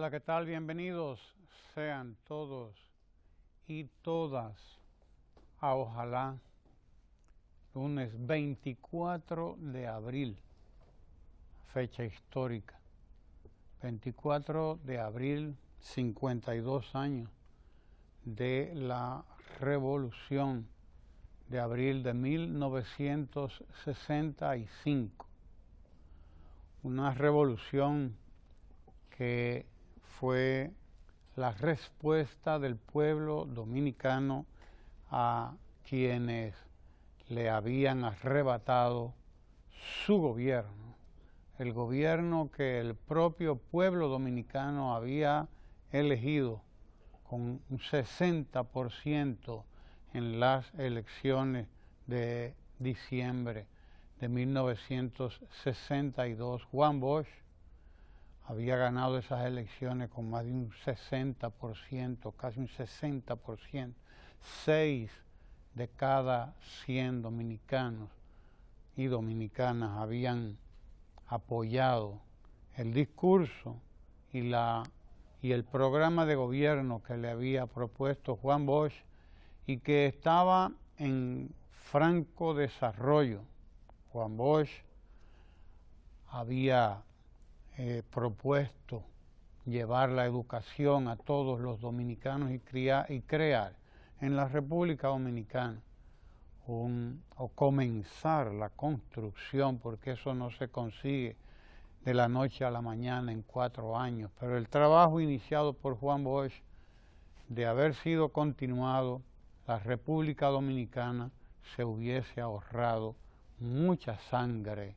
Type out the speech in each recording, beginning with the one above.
Hola, ¿qué tal? Bienvenidos sean todos y todas a Ojalá, lunes 24 de abril, fecha histórica. 24 de abril, 52 años de la Revolución de abril de 1965. Una revolución que fue la respuesta del pueblo dominicano a quienes le habían arrebatado su gobierno, el gobierno que el propio pueblo dominicano había elegido con un 60% en las elecciones de diciembre de 1962. Juan Bosch había ganado esas elecciones con más de un 60%, casi un 60%. 6 de cada 100 dominicanos y dominicanas habían apoyado el discurso y el programa de gobierno que le había propuesto Juan Bosch y que estaba en franco desarrollo. Juan Bosch había propuesto llevar la educación a todos los dominicanos y crear en la República Dominicana o comenzar la construcción, porque eso no se consigue de la noche a la mañana en 4 años, pero el trabajo iniciado por Juan Bosch, de haber sido continuado, la República Dominicana se hubiese ahorrado mucha sangre,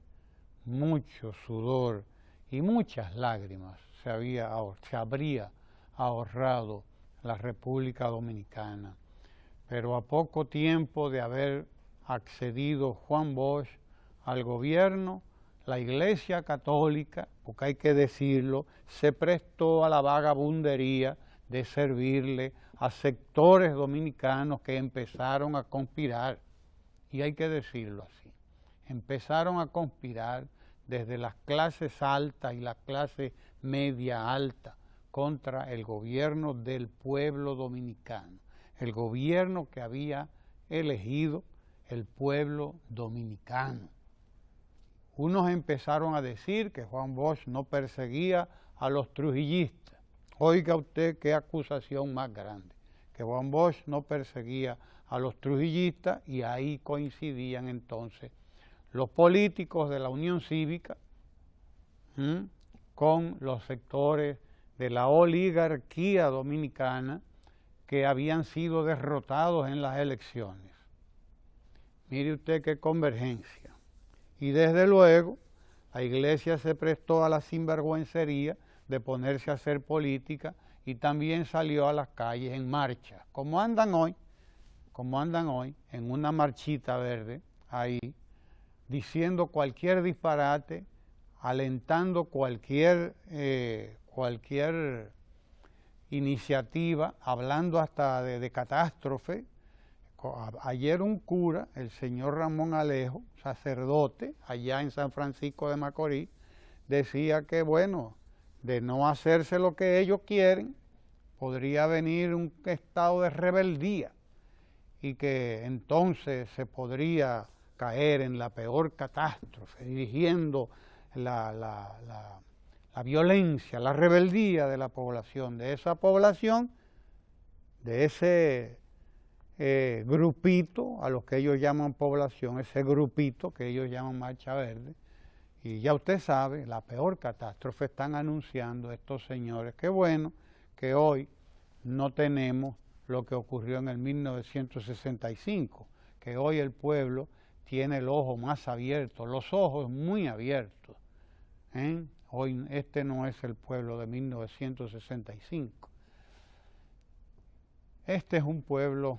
mucho sudor y muchas lágrimas. Se habría ahorrado la República Dominicana. Pero a poco tiempo de haber accedido Juan Bosch al gobierno, la Iglesia Católica, porque hay que decirlo, se prestó a la vagabundería de servirle a sectores dominicanos que empezaron a conspirar, y hay que decirlo así, empezaron a conspirar desde las clases altas y la clase media alta contra el gobierno del pueblo dominicano, el gobierno que había elegido el pueblo dominicano. Unos empezaron a decir que Juan Bosch no perseguía a los trujillistas. Oiga usted qué acusación más grande, que Juan Bosch no perseguía a los trujillistas, y ahí coincidían entonces los políticos de la Unión Cívica con los sectores de la oligarquía dominicana que habían sido derrotados en las elecciones. Mire usted qué convergencia. Y desde luego la Iglesia se prestó a la sinvergüencería de ponerse a hacer política y también salió a las calles en marcha, como andan hoy en una marchita verde ahí, diciendo cualquier disparate, alentando cualquier iniciativa, hablando hasta de catástrofe. Ayer un cura, el señor Ramón Alejo, sacerdote, allá en San Francisco de Macorís, decía que, bueno, de no hacerse lo que ellos quieren, podría venir un estado de rebeldía y que entonces se podría caer en la peor catástrofe, dirigiendo la violencia, la rebeldía de la población, de esa población, de ese grupito a los que ellos llaman población, ese grupito que ellos llaman Marcha Verde. Y ya usted sabe, la peor catástrofe están anunciando estos señores. Qué bueno que hoy no tenemos lo que ocurrió en el 1965, que hoy el pueblo tiene el ojo más abierto, los ojos muy abiertos. Hoy este no es el pueblo de 1965. Este es un pueblo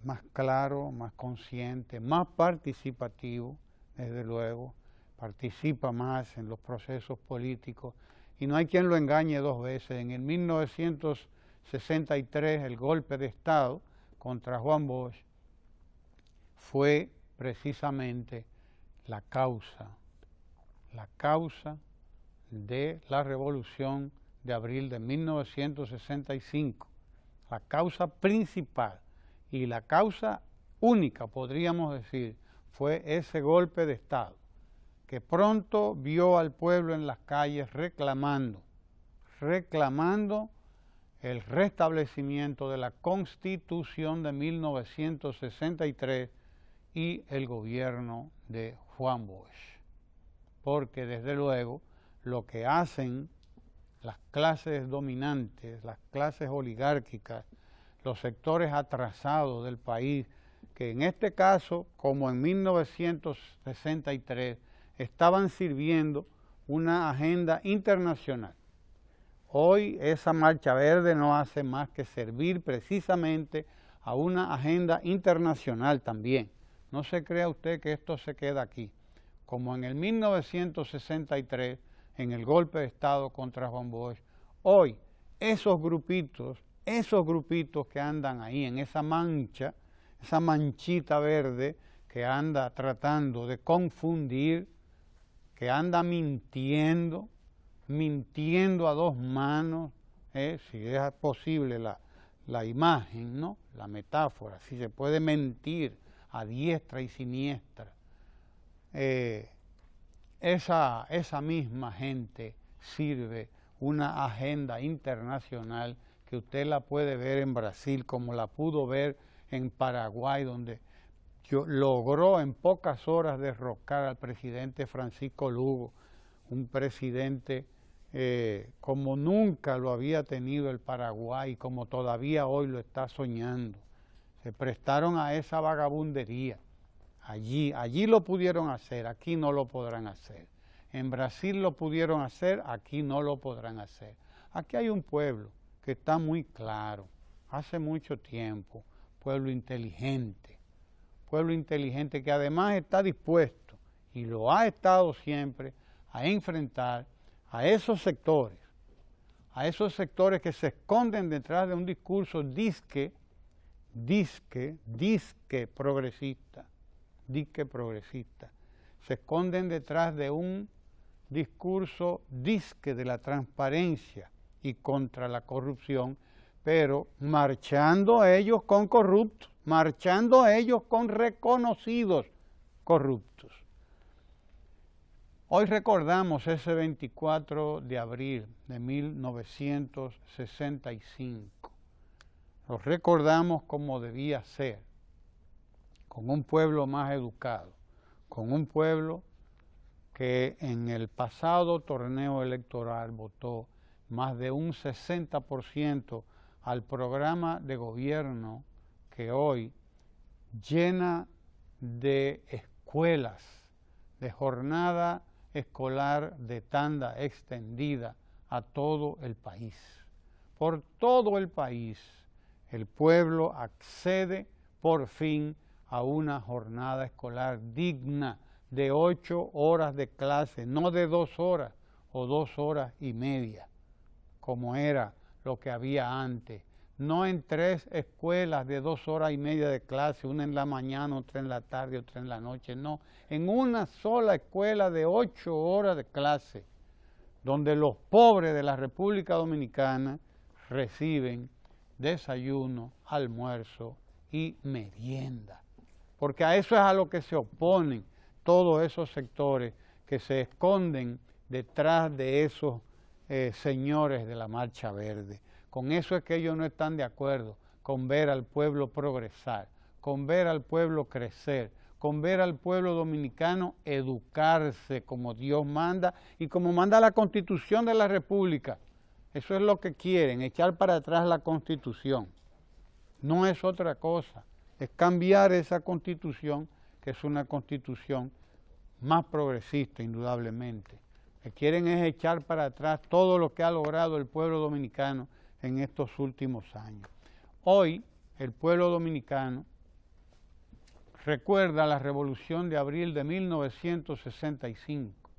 más claro, más consciente, más participativo, desde luego, participa más en los procesos políticos y no hay quien lo engañe 2 veces. En el 1963 el golpe de Estado contra Juan Bosch fue precisamente la causa de la revolución de abril de 1965, la causa principal y la causa única, podríamos decir, fue ese golpe de Estado, que pronto vio al pueblo en las calles reclamando el restablecimiento de la Constitución de 1963 y el gobierno de Juan Bosch. Porque desde luego lo que hacen las clases dominantes, las clases oligárquicas, los sectores atrasados del país, que en este caso, como en 1963, estaban sirviendo una agenda internacional. Hoy esa Marcha Verde no hace más que servir precisamente a una agenda internacional también. No se crea usted que esto se queda aquí. Como en el 1963, en el golpe de Estado contra Juan Bosch, hoy esos grupitos que andan ahí en esa mancha, esa manchita verde que anda tratando de confundir, que anda mintiendo a dos manos, si es posible la imagen, ¿no? La metáfora, si se puede mentir a diestra y siniestra. Esa misma gente sirve una agenda internacional que usted la puede ver en Brasil, como la pudo ver en Paraguay, donde logró en pocas horas derrocar al presidente Francisco Lugo, un presidente como nunca lo había tenido el Paraguay, como todavía hoy lo está soñando. Se prestaron a esa vagabundería. Allí lo pudieron hacer, aquí no lo podrán hacer. En Brasil lo pudieron hacer, aquí no lo podrán hacer. Aquí hay un pueblo que está muy claro, hace mucho tiempo, pueblo inteligente que además está dispuesto, y lo ha estado siempre, a enfrentar a esos sectores que se esconden detrás de un discurso disque progresista, se esconden detrás de un discurso disque de la transparencia y contra la corrupción, pero marchando ellos con corruptos, marchando ellos con reconocidos corruptos. Hoy recordamos ese 24 de abril de 1965. Lo recordamos como debía ser, con un pueblo más educado, con un pueblo que en el pasado torneo electoral votó más de un 60% al programa de gobierno que hoy llena de escuelas, de jornada escolar de tanda extendida a todo el país. Por todo el país, el pueblo accede por fin a una jornada escolar digna de 8 horas de clase, no de 2 horas o 2 horas y media, como era lo que había antes. No en 3 escuelas de 2 horas y media de clase, una en la mañana, otra en la tarde, otra en la noche, no. En una sola escuela de 8 horas de clase, donde los pobres de la República Dominicana reciben desayuno, almuerzo y merienda. Porque a eso es a lo que se oponen todos esos sectores que se esconden detrás de esos señores de la Marcha Verde. Con eso es que ellos no están de acuerdo, con ver al pueblo progresar, con ver al pueblo crecer, con ver al pueblo dominicano educarse como Dios manda y como manda la Constitución de la República. Eso es lo que quieren, echar para atrás la Constitución. No es otra cosa, es cambiar esa Constitución, que es una Constitución más progresista, indudablemente. Lo que quieren es echar para atrás todo lo que ha logrado el pueblo dominicano en estos últimos años. Hoy, el pueblo dominicano recuerda la Revolución de Abril de 1965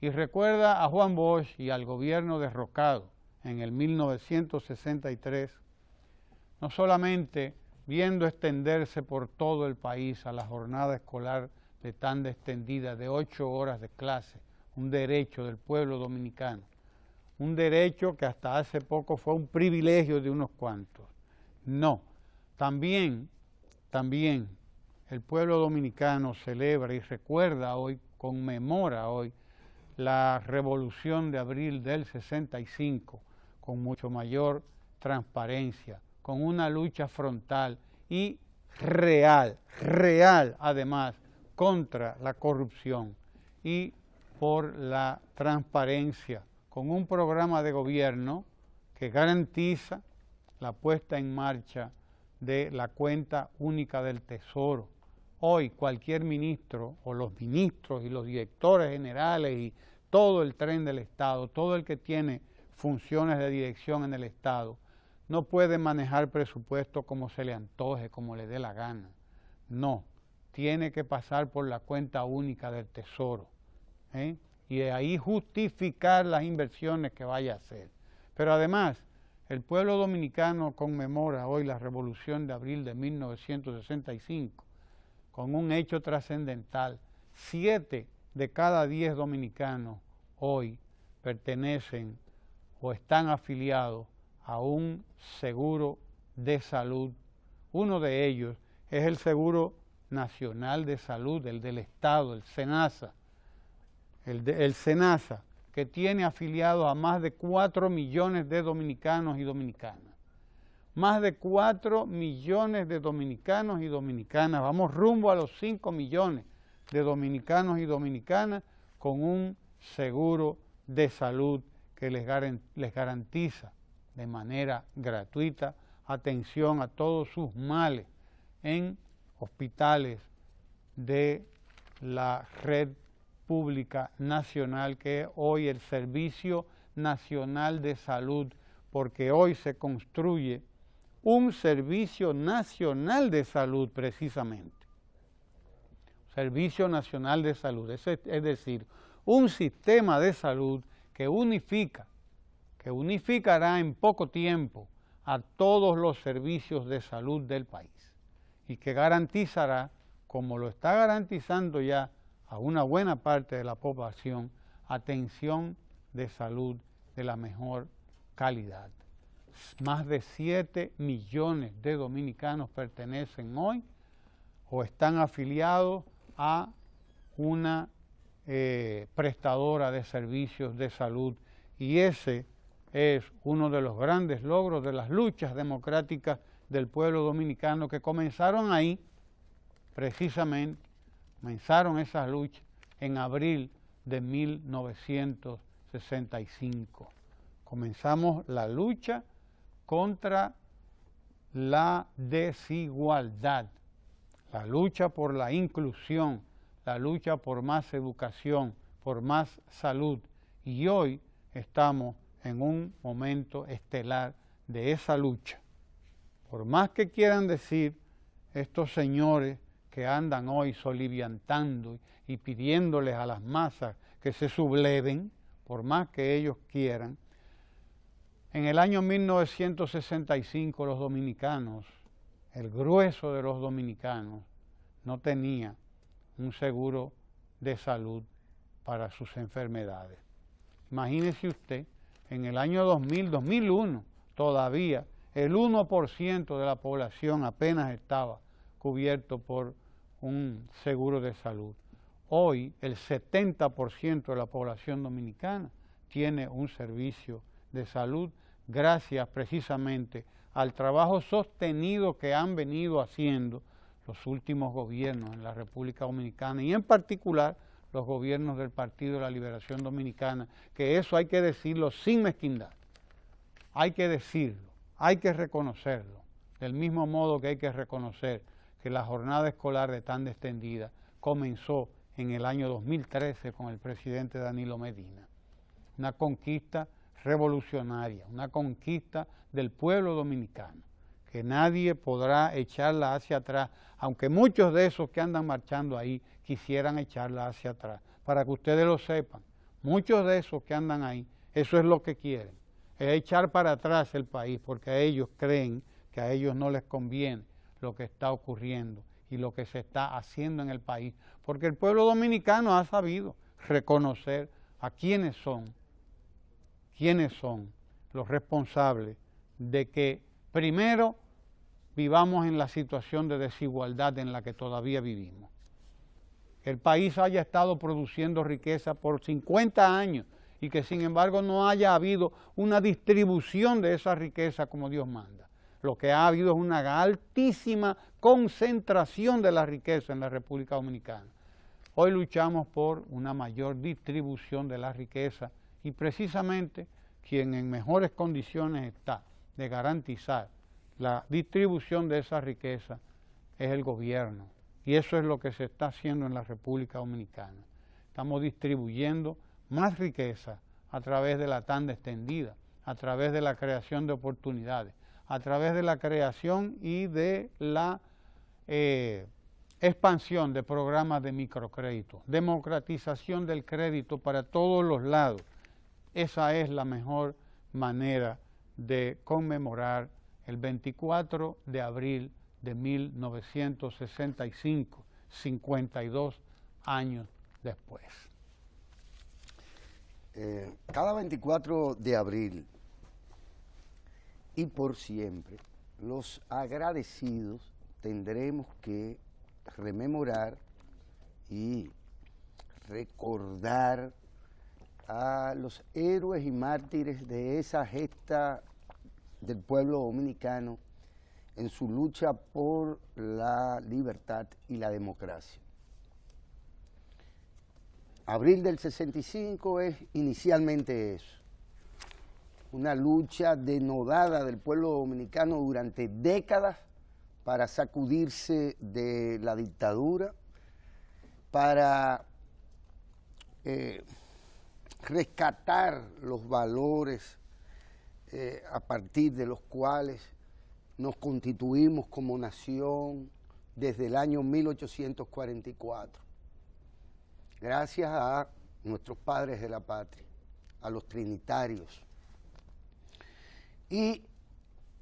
y recuerda a Juan Bosch y al gobierno derrocado en el 1963, no solamente viendo extenderse por todo el país a la jornada escolar de tanda extendida de 8 horas de clase, un derecho del pueblo dominicano, un derecho que hasta hace poco fue un privilegio de unos cuantos. No, también el pueblo dominicano celebra y recuerda hoy, conmemora hoy, la Revolución de Abril del 65 con mucho mayor transparencia, con una lucha frontal y real además, contra la corrupción y por la transparencia, con un programa de gobierno que garantiza la puesta en marcha de la cuenta única del Tesoro. Hoy cualquier ministro o los ministros y los directores generales y todo el tren del Estado, todo el que tiene funciones de dirección en el Estado, no puede manejar presupuesto como se le antoje, como le dé la gana. No, tiene que pasar por la cuenta única del Tesoro, y de ahí justificar las inversiones que vaya a hacer. Pero además, el pueblo dominicano conmemora hoy la Revolución de Abril de 1965 con un hecho trascendental. 7 de cada 10 dominicanos hoy pertenecen o están afiliados a un seguro de salud. Uno de ellos es el Seguro Nacional de Salud, el del Estado, el SENASA. El SENASA, que tiene afiliados a más de 4 millones de dominicanos y dominicanas. Más de 4 millones de dominicanos y dominicanas. Vamos rumbo a los 5 millones de dominicanos y dominicanas con un seguro de salud que les garantiza de manera gratuita atención a todos sus males en hospitales de la red pública nacional, que es hoy el Servicio Nacional de Salud, porque hoy se construye un Servicio Nacional de Salud precisamente. Servicio Nacional de Salud, es decir, un sistema de salud que unificará en poco tiempo a todos los servicios de salud del país y que garantizará, como lo está garantizando ya a una buena parte de la población, atención de salud de la mejor calidad. Más de 7 millones de dominicanos pertenecen hoy o están afiliados a una prestadora de servicios de salud, y ese es uno de los grandes logros de las luchas democráticas del pueblo dominicano, que comenzaron ahí, precisamente, comenzaron esas luchas en abril de 1965. Comenzamos la lucha contra la desigualdad, la lucha por la inclusión, la lucha por más educación, por más salud, y hoy estamos en un momento estelar de esa lucha. Por más que quieran decir estos señores que andan hoy soliviantando y pidiéndoles a las masas que se subleven, por más que ellos quieran, en el año 1965 los dominicanos, el grueso de los dominicanos, no tenía un seguro de salud para sus enfermedades. Imagínese usted, en el año 2000, 2001, todavía el 1% de la población apenas estaba cubierto por un seguro de salud. Hoy el 70% de la población dominicana tiene un servicio de salud gracias precisamente al trabajo sostenido que han venido haciendo los últimos gobiernos en la República Dominicana, y en particular los gobiernos del Partido de la Liberación Dominicana, que eso hay que decirlo sin mezquindad, hay que decirlo, hay que reconocerlo, del mismo modo que hay que reconocer que la jornada escolar de tanda extendida comenzó en el año 2013 con el presidente Danilo Medina. Una conquista revolucionaria, una conquista del pueblo dominicano, que nadie podrá echarla hacia atrás, aunque muchos de esos que andan marchando ahí quisieran echarla hacia atrás. Para que ustedes lo sepan, muchos de esos que andan ahí, eso es lo que quieren, es echar para atrás el país, porque a ellos creen que a ellos no les conviene lo que está ocurriendo y lo que se está haciendo en el país, porque el pueblo dominicano ha sabido reconocer a quiénes son quiénes son los responsables de que primero vivamos en la situación de desigualdad en la que todavía vivimos. Que el país haya estado produciendo riqueza por 50 años y que sin embargo no haya habido una distribución de esa riqueza como Dios manda. Lo que ha habido es una altísima concentración de la riqueza en la República Dominicana. Hoy luchamos por una mayor distribución de la riqueza y precisamente quien en mejores condiciones está de garantizar la distribución de esa riqueza es el gobierno. Y eso es lo que se está haciendo en la República Dominicana. Estamos distribuyendo más riqueza a través de la tanda extendida, a través de la creación de oportunidades, a través de la creación y de la expansión de programas de microcrédito, democratización del crédito para todos los lados. Esa es la mejor manera de conmemorar el 24 de abril de 1965, 52 años después. Cada 24 de abril y por siempre, los agradecidos tendremos que rememorar y recordar a los héroes y mártires de esa gesta del pueblo dominicano en su lucha por la libertad y la democracia. Abril del 65 es inicialmente eso, una lucha denodada del pueblo dominicano durante décadas para sacudirse de la dictadura, para rescatar los valores a partir de los cuales nos constituimos como nación desde el año 1844. Gracias a nuestros padres de la patria, a los trinitarios. Y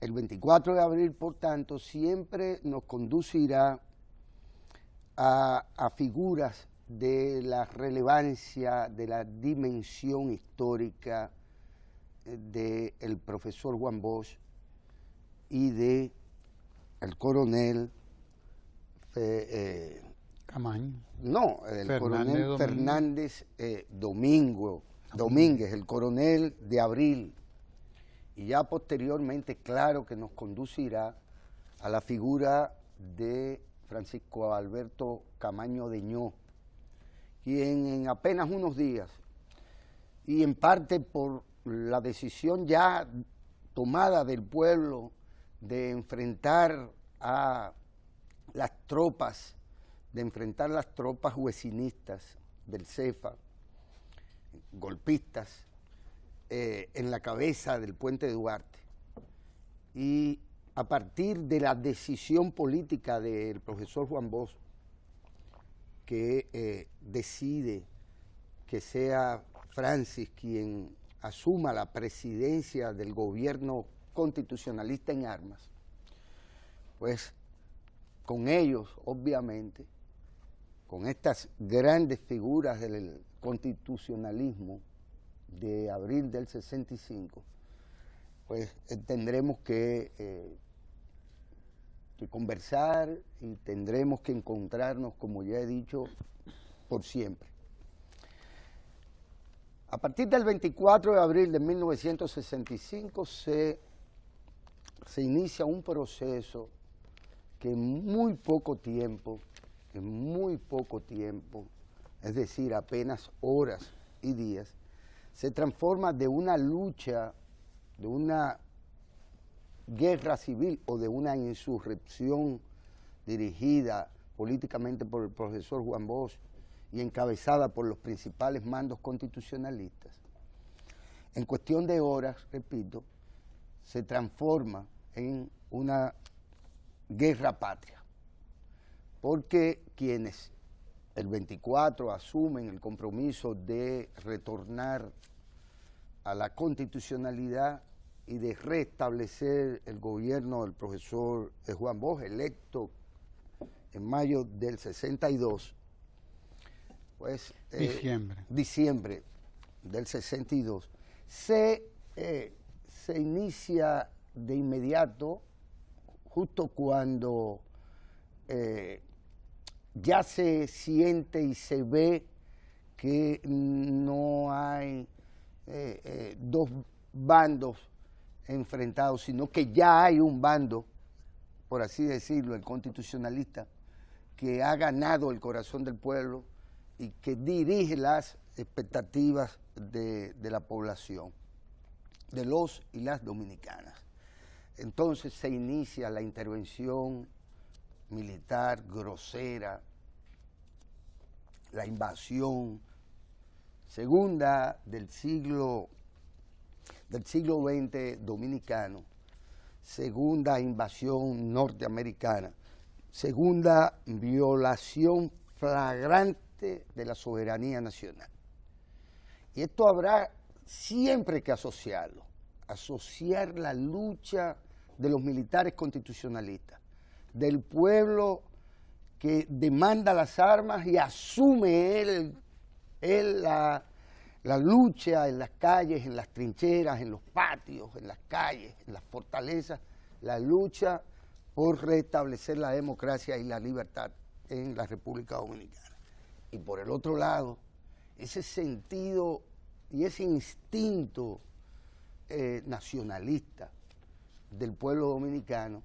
el 24 de abril, por tanto, siempre nos conducirá a figuras de la relevancia, de la dimensión histórica del profesor Juan Bosch y de el coronel Camaño. No, el coronel Fernández Domínguez, el coronel de abril, y ya posteriormente, claro, que nos conducirá a la figura de Francisco Alberto Camaño Deñó, quien en apenas unos días, y en parte por la decisión ya tomada del pueblo de enfrentar a las tropas, huesinistas del CEFA, golpistas, en la cabeza del Puente de Duarte. Y a partir de la decisión política del profesor Juan Bosch, que decide que sea Francis quien asuma la presidencia del gobierno constitucionalista en armas, pues con ellos, obviamente, con estas grandes figuras del constitucionalismo de abril del 65, pues tendremos que conversar y tendremos que encontrarnos, como ya he dicho, por siempre. A partir del 24 de abril de 1965 se inicia un proceso que en muy poco tiempo, es decir, apenas horas y días, se transforma de una lucha, de una guerra civil o de una insurrección dirigida políticamente por el profesor Juan Bosch y encabezada por los principales mandos constitucionalistas. En cuestión de horas, repito, se transforma en una guerra patria, porque quienes el 24 asumen el compromiso de retornar a la constitucionalidad y de restablecer el gobierno del profesor Juan Bosch, electo en mayo del 62, pues diciembre del 62, se inicia de inmediato, justo cuando ya se siente y se ve que no hay dos bandos enfrentados, sino que ya hay un bando, por así decirlo, el constitucionalista, que ha ganado el corazón del pueblo y que dirige las expectativas de la población, de los y las dominicanas. Entonces se inicia la intervención militar grosera, la invasión segunda del siglo XX dominicano, segunda invasión norteamericana, segunda violación flagrante de la soberanía nacional. Y esto habrá siempre que asociarlo, asociar la lucha de los militares constitucionalistas, del pueblo que demanda las armas y asume él la lucha en las calles, en las trincheras, en los patios, en las calles, en las fortalezas, la lucha por restablecer la democracia y la libertad en la República Dominicana. Y por el otro lado, ese sentido y ese instinto nacionalista del pueblo dominicano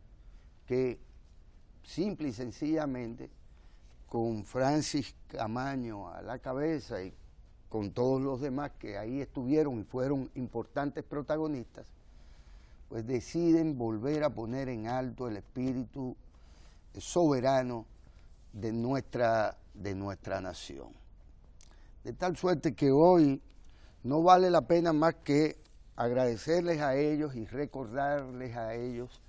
que simple y sencillamente, con Francis Camaño a la cabeza y con todos los demás que ahí estuvieron y fueron importantes protagonistas, pues deciden volver a poner en alto el espíritu soberano de nuestra nación. De tal suerte que hoy no vale la pena más que agradecerles a ellos y recordarles a ellos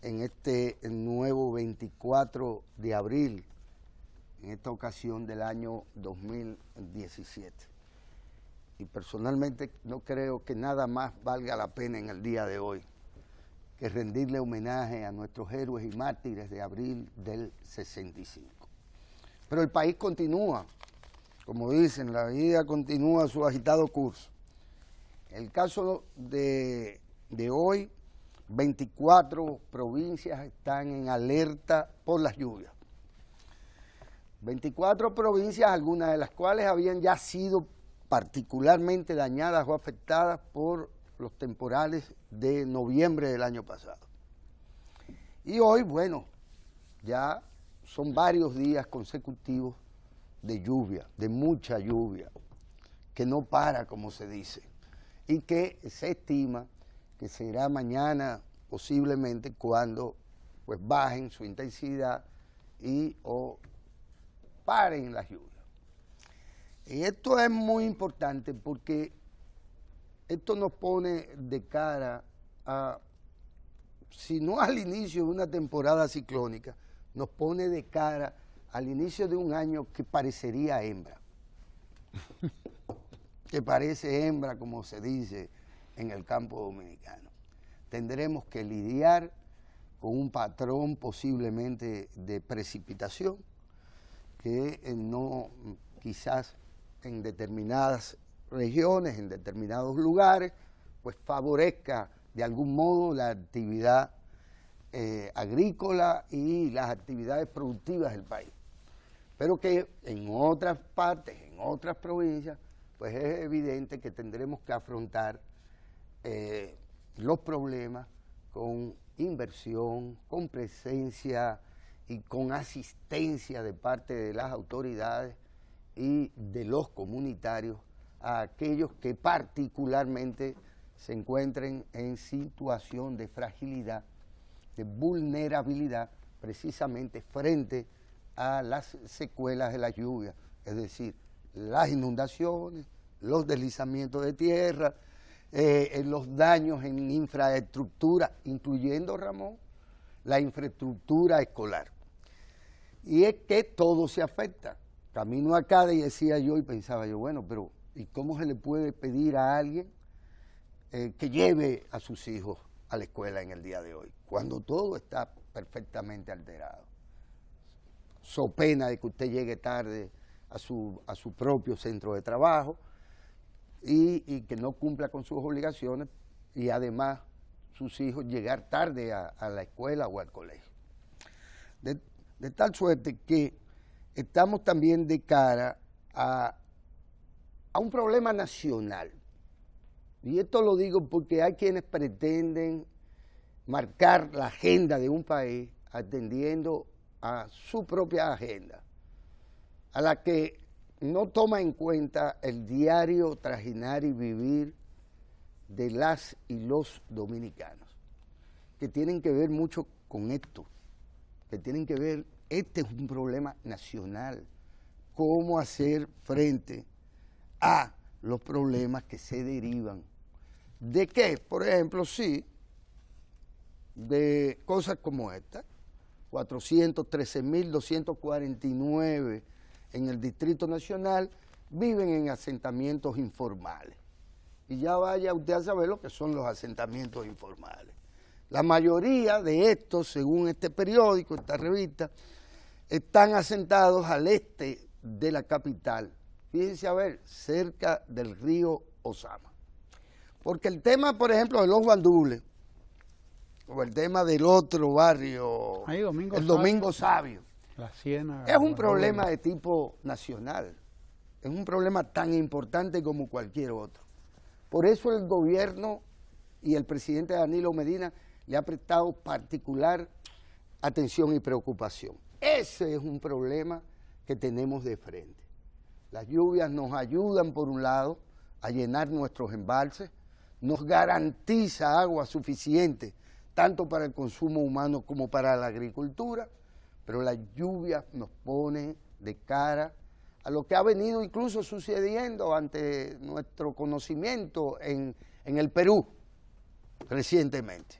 en este nuevo 24 de abril, en esta ocasión del año 2017. Y personalmente no creo que nada más valga la pena en el día de hoy que rendirle homenaje a nuestros héroes y mártires de abril del 65. Pero el país continúa, como dicen, la vida continúa su agitado curso. El caso de hoy, 24 provincias están en alerta por las lluvias. 24 provincias, algunas de las cuales habían ya sido particularmente dañadas o afectadas por los temporales de noviembre del año pasado. Y hoy, bueno, ya son varios días consecutivos de lluvia, de mucha lluvia, que no para, como se dice, y que se estima que será mañana posiblemente cuando pues bajen su intensidad y o paren las lluvias. Y esto es muy importante porque esto nos pone de cara a, si no al inicio de una temporada ciclónica, nos pone de cara al inicio de un año que parecería hembra, que parece hembra, como se dice en el campo dominicano. Tendremos que lidiar con un patrón posiblemente de precipitación que no, quizás en determinadas regiones, en determinados lugares, pues favorezca de algún modo la actividad agrícola y las actividades productivas del país. Pero que en otras partes, en otras provincias, pues es evidente que tendremos que afrontar los problemas con inversión, con presencia y con asistencia de parte de las autoridades y de los comunitarios a aquellos que particularmente se encuentren en situación de fragilidad, de vulnerabilidad, precisamente frente a las secuelas de la lluvia, es decir, las inundaciones, los deslizamientos de tierra, los daños en infraestructura, incluyendo, Ramón, la infraestructura escolar. Y es que todo se afecta. Camino acá y decía yo y pensaba yo, bueno, pero ¿y cómo se le puede pedir a alguien que lleve a sus hijos a la escuela en el día de hoy, cuando todo está perfectamente alterado? So pena de que usted llegue tarde a su propio centro de trabajo, y que no cumpla con sus obligaciones y además sus hijos llegar tarde a la escuela o al colegio. De tal suerte que estamos también de cara a un problema nacional. Y esto lo digo porque hay quienes pretenden marcar la agenda de un país atendiendo a su propia agenda, a la que no toma en cuenta el diario trajinar y vivir de las y los dominicanos, que tienen que ver mucho con esto, que tienen que ver, este es un problema nacional, cómo hacer frente a los problemas que se derivan. ¿De qué? Por ejemplo, sí, de cosas como esta, 413.249 en el Distrito Nacional viven en asentamientos informales. Y ya vaya usted a saber lo que son los asentamientos informales. La mayoría de estos, según este periódico, esta revista, están asentados al este de la capital. Fíjense a ver, cerca del río Ozama. Porque el tema, por ejemplo, de los guandules, o el tema del otro barrio, el Domingo Sabio, la Ciénaga, es un problema de tipo nacional, es un problema tan importante como cualquier otro. Por eso el gobierno y el presidente Danilo Medina le ha prestado particular atención y preocupación. Ese es un problema que tenemos de frente. Las lluvias nos ayudan, por un lado, a llenar nuestros embalses, nos garantiza agua suficiente, tanto para el consumo humano como para la agricultura, pero la lluvia nos pone de cara a lo que ha venido incluso sucediendo ante nuestro conocimiento en el Perú recientemente.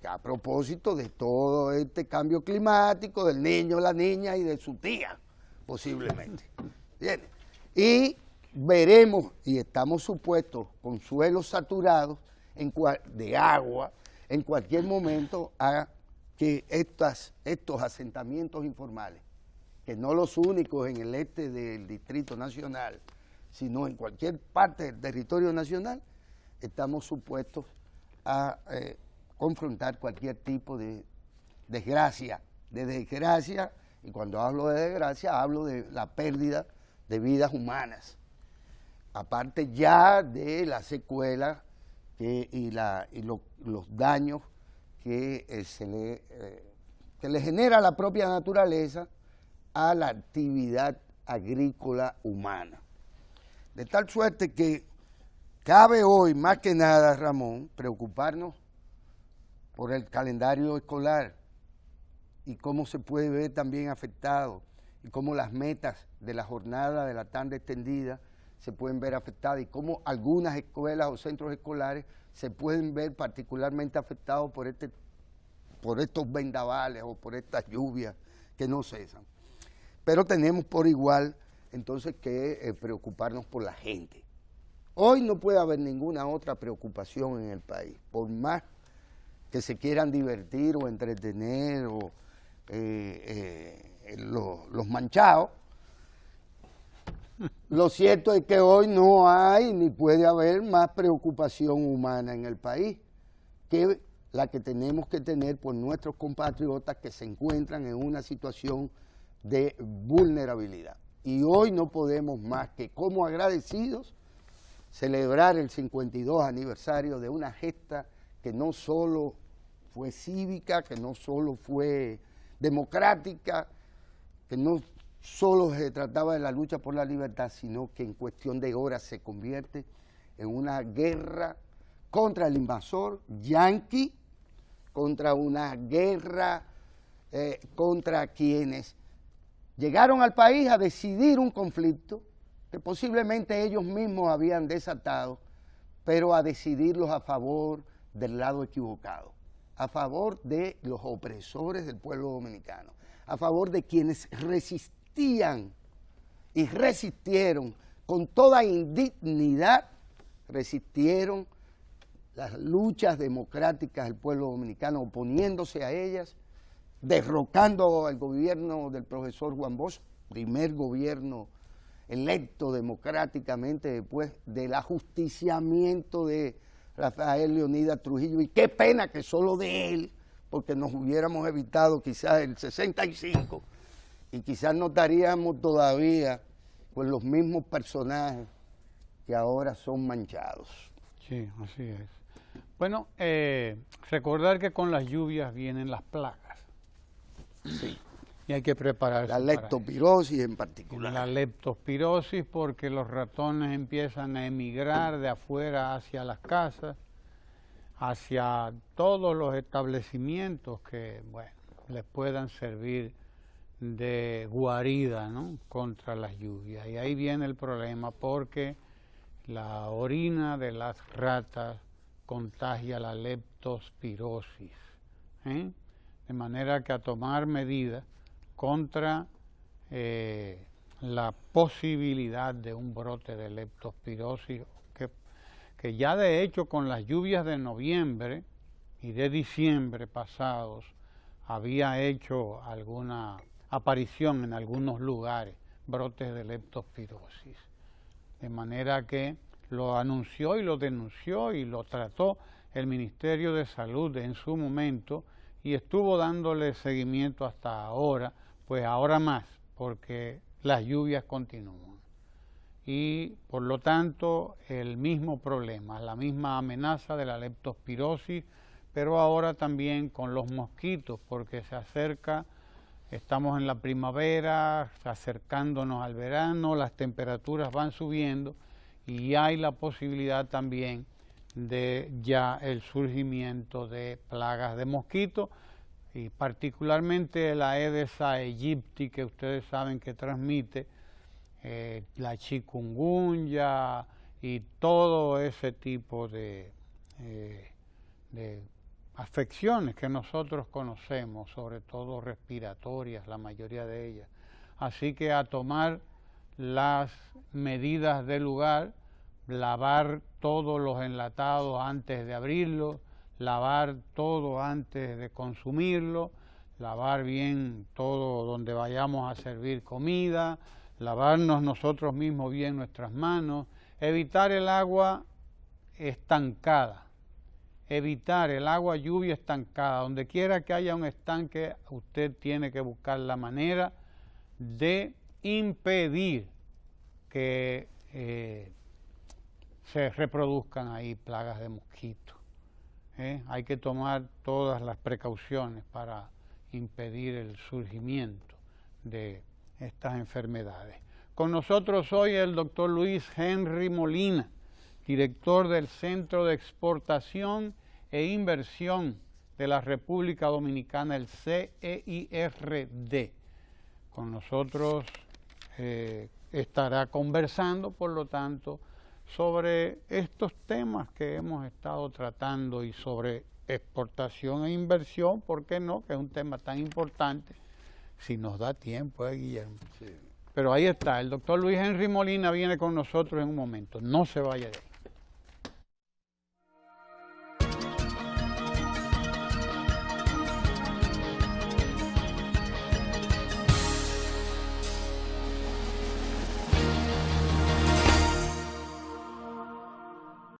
A propósito de todo este cambio climático, del niño, la niña y de su tía, posiblemente. Bien. Y veremos, y estamos supuestos, con suelos saturados de agua, en cualquier momento a que estos asentamientos informales, que no los únicos en el este del Distrito Nacional, sino en cualquier parte del territorio nacional, estamos supuestos a confrontar cualquier tipo de desgracia, y cuando hablo de desgracia, hablo de la pérdida de vidas humanas, aparte ya de las secuelas y los daños que le genera la propia naturaleza a la actividad agrícola humana. De tal suerte que cabe hoy, más que nada, Ramón, preocuparnos por el calendario escolar y cómo se puede ver también afectado y cómo las metas de la jornada de la tanda extendida se pueden ver afectadas y cómo algunas escuelas o centros escolares se pueden ver particularmente afectados por estos vendavales o por estas lluvias que no cesan. Pero tenemos por igual entonces que preocuparnos por la gente. Hoy no puede haber ninguna otra preocupación en el país, por más que se quieran divertir o entretener o los manchados. Lo cierto es que hoy no hay ni puede haber más preocupación humana en el país que la que tenemos que tener por nuestros compatriotas que se encuentran en una situación de vulnerabilidad. Y hoy no podemos más que, como agradecidos, celebrar el 52 aniversario de una gesta que no solo fue cívica, que no solo fue democrática, que no solo se trataba de la lucha por la libertad, sino que en cuestión de horas se convierte en una guerra contra el invasor yanqui, contra una guerra contra quienes llegaron al país a decidir un conflicto que posiblemente ellos mismos habían desatado, pero a decidirlos a favor del lado equivocado, a favor de los opresores del pueblo dominicano, a favor de quienes resistían y resistieron con toda indignidad, resistieron las luchas democráticas del pueblo dominicano, oponiéndose a ellas, derrocando al gobierno del profesor Juan Bosch, primer gobierno electo democráticamente después del ajusticiamiento de Rafael Leónidas Trujillo, y qué pena que solo de él, porque nos hubiéramos evitado quizás el 65 y quizás no estaríamos todavía con los mismos personajes que ahora son manchados. Sí, así es. Bueno, recordar que con las lluvias vienen las plagas. Sí. Y hay que prepararse. La leptospirosis en particular. La leptospirosis, porque los ratones empiezan a emigrar de afuera hacia las casas, hacia todos los establecimientos que, bueno, les puedan servir de guarida, ¿no?, contra las lluvias. Y ahí viene el problema, porque la orina de las ratas contagia la leptospirosis, ¿eh? De manera que a tomar medidas contra la posibilidad de un brote de leptospirosis, que ya de hecho con las lluvias de noviembre y de diciembre pasados había hecho alguna aparición en algunos lugares, brotes de leptospirosis. De manera que lo anunció y lo denunció y lo trató el Ministerio de Salud en su momento, y estuvo dándole seguimiento hasta ahora, pues ahora más, porque las lluvias continúan. Y por lo tanto el mismo problema, la misma amenaza de la leptospirosis, pero ahora también con los mosquitos, porque se acerca, estamos en la primavera, acercándonos al verano, las temperaturas van subiendo y hay la posibilidad también de ya el surgimiento de plagas de mosquitos, y particularmente la Aedes aegypti, que ustedes saben que transmite la chikungunya y todo ese tipo de afecciones que nosotros conocemos, sobre todo respiratorias, la mayoría de ellas. Así que a tomar las medidas del lugar, lavar todos los enlatados antes de abrirlos, lavar todo antes de consumirlo, lavar bien todo donde vayamos a servir comida, lavarnos nosotros mismos bien nuestras manos, evitar el agua estancada, evitar el agua lluvia estancada. Donde quiera que haya un estanque, usted tiene que buscar la manera de impedir que se reproduzcan ahí plagas de mosquitos. Hay que tomar todas las precauciones para impedir el surgimiento de estas enfermedades. Con nosotros hoy el doctor Luis Henry Molina, director del Centro de Exportación e Inversión de la República Dominicana, el CEIRD. Con nosotros estará conversando, por lo tanto, sobre estos temas que hemos estado tratando y sobre exportación e inversión, ¿por qué no?, que es un tema tan importante, si nos da tiempo, Guillermo. Sí. Pero ahí está, el doctor Luis Henry Molina viene con nosotros en un momento, no se vaya de ahí.